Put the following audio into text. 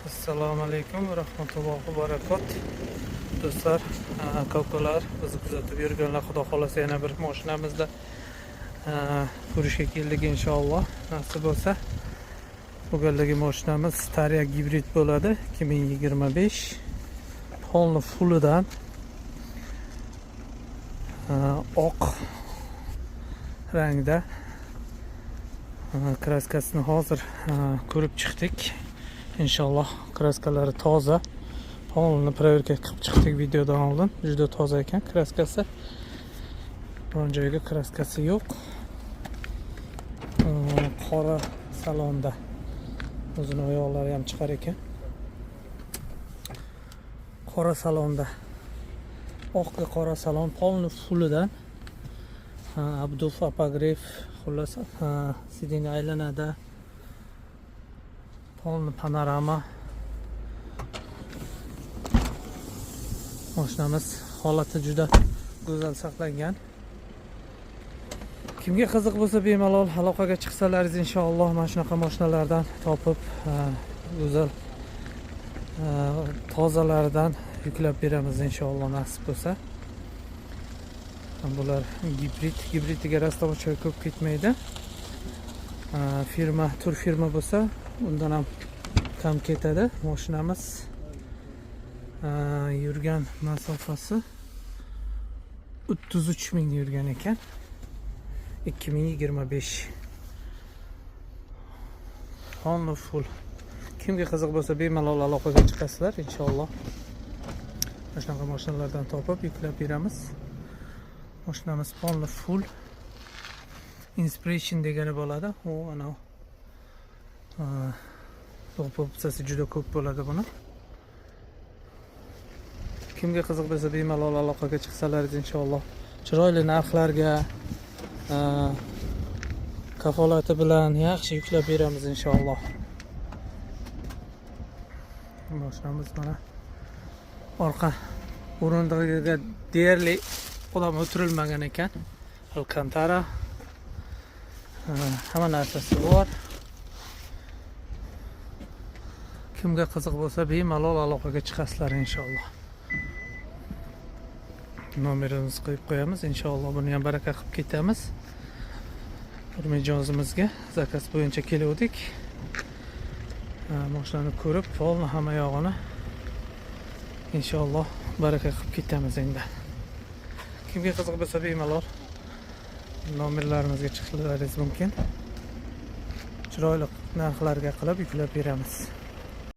Assalomu alaykum va rahmatullohi va barakatuh. Do'stlar, ko'plar bizni kuzatib yurganlar, xudo xolasa yana bir mashinamizda ko'rishga keldik inshaalloh. Nasib bo'lsa, bu galgi mashinamiz Staria gibrid bo'ladi, 2025. Polni fullidan oq rangda kraskasini hozir ko'rib chiqdik. İnşallah kraskalari toza. Polni proverka qilib chiqdik videodan oldin. Juda toza ekan kraskasi. Biron joyga kraskasi yo'q. Qora salonda. O'zini oyoqlari ham chiqar ekan. Qora salonda. Oqga qora salon polni fullidan. Abduf apogref xullas sidina aylanadi. Polni panorama. Mashinamiz holati juda go'zal saqlangan. Kimga qiziq bo'lsa bemalol aloqaga chiqsalaringiz inshaalloh mana shunaqa mashinalardan topib go'zal tozalaridan yuklab beramiz inshaalloh nasib bo'lsa. Bular gibridiga rastavочка ko'p ketmaydi. Firma, tur firma bo'lsa undan ham kam ketadi. Mashinamiz yurgan masofasi 33 ming yurgan ekan. 2025. Polni full. Kimga qiziq bo'lsa bemalol aloqaga chiqasizlar inshaalloh. Mana shunaqa mashinalardan topib yuklab beramiz. Mashinamiz polni full. Inspiration degani bo'ladi. U ana opsiyasi juda ko'p bo'ladi buni. Kimga qiziq bo'lsa bemalol aloqaga chiqsalaringiz inshaalloh chiroyli narxlarga kafolati bilan yaxshi yuklab beramiz inshaalloh. Mashinamiz mana orqa o'rindig'iga deyarli odam o'tirilmagan ekan. Alcantara hamma narsasi bor. Kimga qiziq bo'lsa bemalol aloqaga chiqasizlar inshaalloh. Nomerimizni qo'yib qo'yamiz inshaalloh. Buni ham baraka qilib ketamiz. Bir mijozimizga zakaz bo'yicha keldik. Mashinani ko'rib, polni hamma yog'ini inshaalloh baraka qilib ketamiz endi. Kimga qiziq bo'lsa bemalol nomerlarimizga chiqishlaringiz mumkin. Chiroyli narxlarga qilib yuklab beramiz.